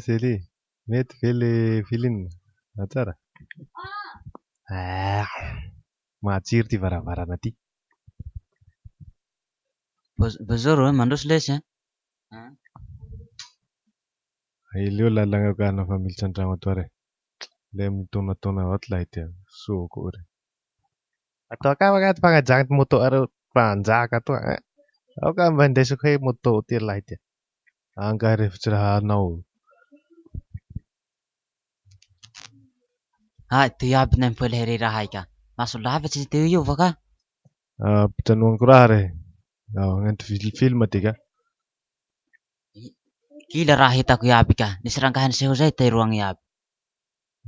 Marcely, mety ve le filine? Tsara. Matsiro ty varavarana ty. Bonjour, mandroso lesy. Ileo lalagna ka nafa militsy an-tragno ato re. Le mitonatona avao lahy ty soko re. Atao ka magnaty fagnajanty moto areo mpanjaka to. Ao ka mba indesiko hoe moto ty lahy ty. Angarefitsy raha anao. Ty aby nay mipelahary raha haika. Maso lavatsy teo io va ka? Pitanoanko raha re. Agnaty film ty ka. Kila raha hitako iaby ka. Nisy rangahany seho zay teroagny iaby.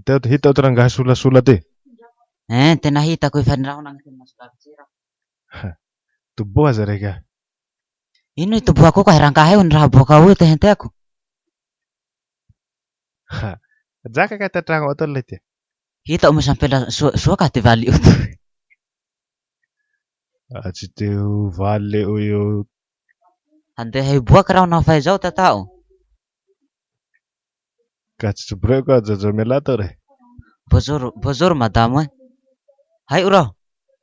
Teo hitao ty rangaha solasola ty. Tena hitako efa raha nagnatiny maso lavatsy raha. Toboaza re ka. Ino itoboako ka rangaha io ny raha boaka io te henteko. Jaka ka ty an-tragno ato lahy ty. Hitao misy ampela soa ka ty valy io. Tsy teo valy io. Handeha hiboaka raho na fahaizao tatao. Ka tsy boreko ajaja miala tao re. Bonjour madamo e. Haio raho.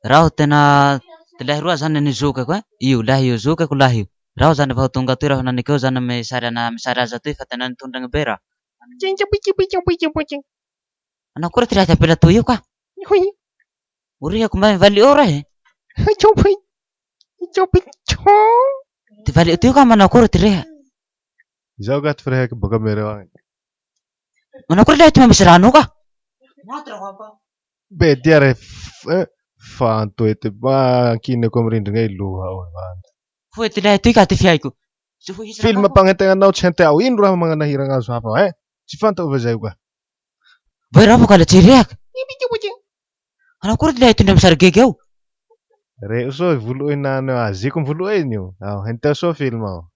Raho tena lahy roa zany nizokako io lahy io zokako lahy io. Raho zany vao tonga toy raho nanikeo zany misary aza toy fa tena nitondragny be raho. Anao kory ty raha ty ampela toy io ka? Orihako mba mivaly eo rahe. Ty valy eo ka manao kory ty reha. Izaho ka ty firehako boka mereo agny. Manao kory lahy ty misy rano ka? Be dia re fantoety kineko mirindrina iloha ao. Foy ty lahy toy ka ty fiaiko. Film mpagnetegnanao tsy henteo ino raha magnana hiragna azo hafa tsy fantao va zay ka. Boy raha boka la tsy rehaka. Anao kory ty lahy tondra misarigege eo. Reo so voloinany aziko mivoloiny io. Henteo so film ao.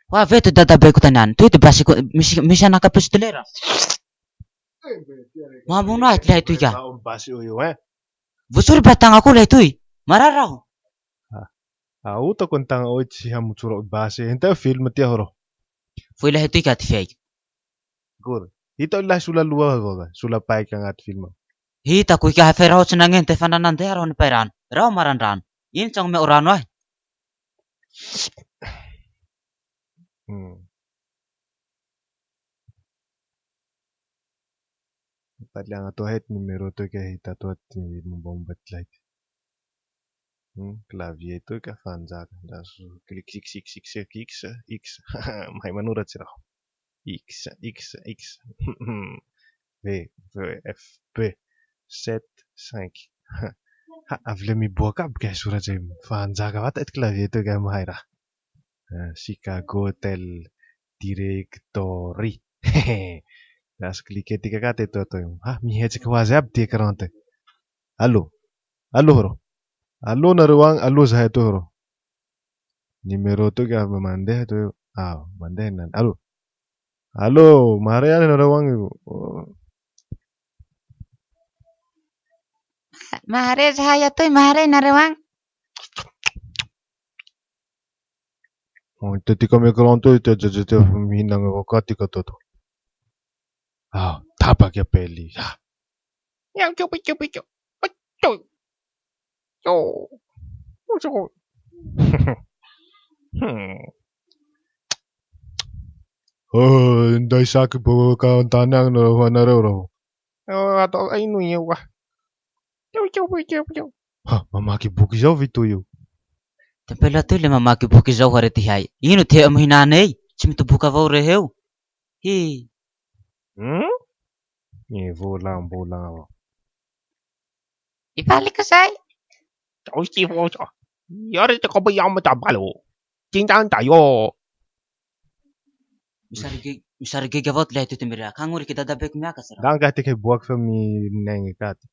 Ho avy eto dadabeiko tany any. Toy ty basiko misy anakapistolera. Mamono ahy ty lahy toy ka. Vosory batagna koa lahy toy. Marary raho. Aotako ny tagna oy tsy hamotsoro basy. Henteo film ty aho rô. Foy lahy toy ka ty fiaiko. Gory. Hitao lahy sola loha avao ka. Sola paiky agnaty film. Hitako ika hafe raho tsy nagnenty efa nanandeha raho nipay rano. Raho marandrano. Ino tsy agnomeo rano ahy. Taliagna toa hety numéro toy ka hita toa ty mombamomba ty lahy ty. Clavier toy ka fanjaka. Ndaso clic x. Mahay manoratsy raho. X. V, F, P, 7, 5. Avy le miboaka aby ka soratsy fanjaka vata ty clavier toy ka mahay raha. Chicago Hotel Directory. Lasa cliquer tika ka teto atao io. Mihetsiky ho azy aby ty écran ty. Allô rô. Allô nareo agny. Allô zahay atoy rô. Numéro toy ka mandeha toy. Mandeha nani. Allô mahare any nareo agny. Mahare zahay atoy, mahare nareo agny. Itatika amy écran toy ty ajaja ty mihinagna avao ka tika toto. Tapaky appely. Nday saky boka antany agny nareo raho. Atao ino io ka. Mamaky boky zao vito io. Ty ampela toy le mamaky boky zao hare ty hay. Ino ty eo mihinanay? Tsy mitoboka avao reheo. Volambolagna avao. Ivaliko zay. Misarigege avao ty lahy toy ty mirehaka. Agnory ki dadabeko miakatsy raha. Danga tika boaky fa minegny ka ty.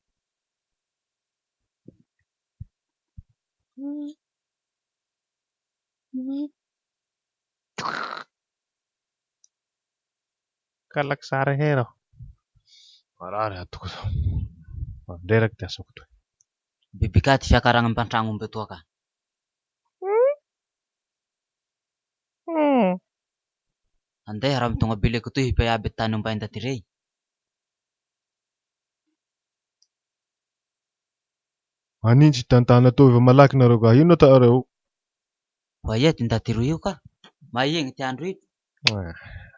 Kalaky sary hera. Marary atoko zao. Ndreraky ty asako toy. Biby ka ty fiakaragna ampantragno omby toa ka. Andeha raha mitongabily ko toy hipe aby tany omba ndaty rey. Anintsy tantana toy va malaky nareo ka. Ino atareo? Fa eto ndaty roa io ka. Maigny ty andro ito.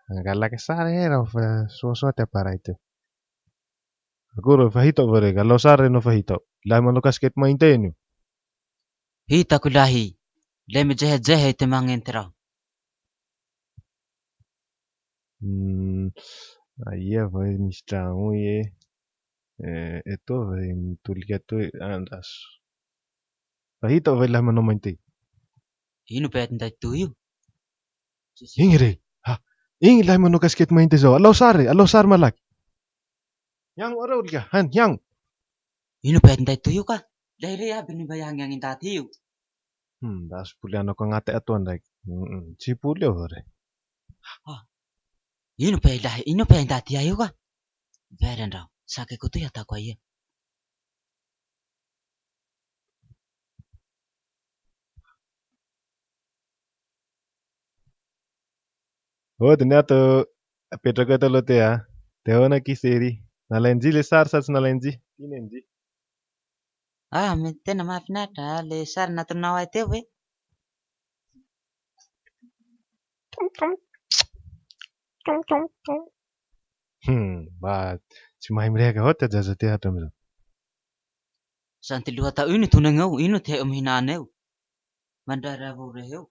Angalaky sary raho fa soasoa ty appareil ty. Akory fa hitao va rega? Alao sary enao fa hitao. Lahy manao kaskety mainty eny io. Hitako lahy. Le mijehejehe ty magnenty raho. Aia va misy tragno e. Eto va mitolika toy andaso. Fa hitao va lahy manao mainty? Ino be aty ndaty toy io? Igny re. Ha, igny lahy manao kaskety mainty zao. Alao sary malaky. Hiagno areo lika, hiagno. Ino be aty ndaty toy io ka? Lehy rey aby ny mba ihagny ndaty io. Da sipolianako agnaty atoa ndraiky. Tsy hipoly eo va re. Ino be lahy, ino be ndaty io ka? Very andraho, sakako toy atako aia. Ody ny ato apetrako eto aloha ty a. Te ahoana kisery. Nalain'jy le sary sa tsy nalain'jy? Ino en'jy? Tena mahafinaritra le sary natonao ahy teo e. Mba tsy mahay mirehaka avao ty ajaja ty hatramizao. Santy loha tao ino tonagny eo? Ino ty eo mihinana eo? Mandrara avao reheo.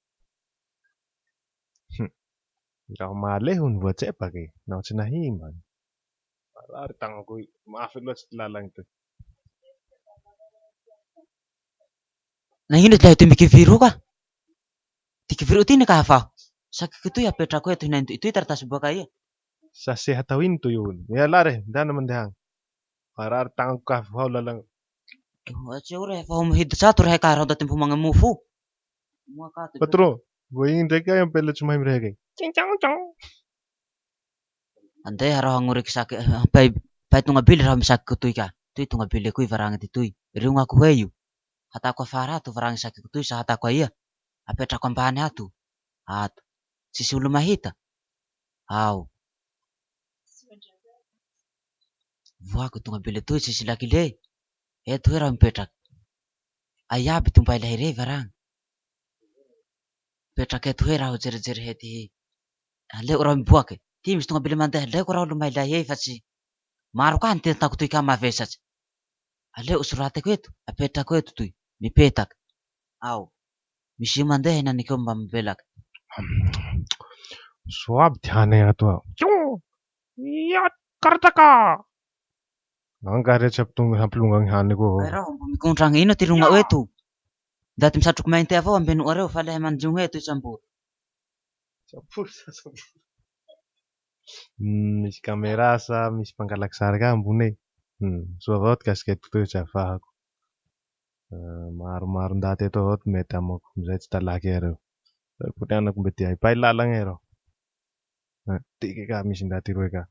Raho maleho ny voatsepaky. Nao tsy nahimba. Marary tagnako mafy loatsy ty lalagny ty. Na ino ty lahy ty mikiviro ka? Ty kiviro ty ka hafa. Sakako toy apetrako eto hinay toy taratasy boaka ia. Sase hatao ino toy io? Miala re, ndana mandeha agny. Marary tagnako ka vao lalagny. Tsy eo rehefa ho mihidy tsato rehe ka raha ndaty mpomagna mofo. Patron, vo igny ndraiky ahy ampela tsy mahay mirehaka. Andeha raho hagnoriky saky pay tongabily raho misakiko toy ka. Toy tongabily koy varagna ty toy. Riongako hoe io. Hatako afara ato varagna sakiko toy sa hatako aia? Apetrako ambany ato. Ato. Tsisy olo mahita. Ao. Voako tongabily toy tsisy lakile. Eto hoe raho mipetraky. Aia aby ty mbay lahy rey varagna. Petraky eto hoe raho jerijery hety. Aleo raho miboaky. Ty misy tongabily mandeha leoko raho lomay lahy fa tsy maro ka ny tentanako toy ka mavesatsy. Aleo soratako eto, apetrako eto toy, mipetaky. Ao. Misy mandeha inanikeo mba mibelaky. Soa aby ty hanay ato ao. Ia, karataka! Angaretsa hampilonga ny haniko avao. Raho mbo mikontragna ino ty longa eto? Ndaty misatroky mainty avao ambeno areo fa lehy manjogny eto isam-boro. Misy kamera sa misy mpangalaky sary ka ambony e. Soa avao ty kaskety toy tsy afahako. Maromaro ndaty eto avao ty mety amako. Amizay tsy talaky areo. Polianako mbe ty hipay lalagna ero. Tiky ka misy ndaty roe ka.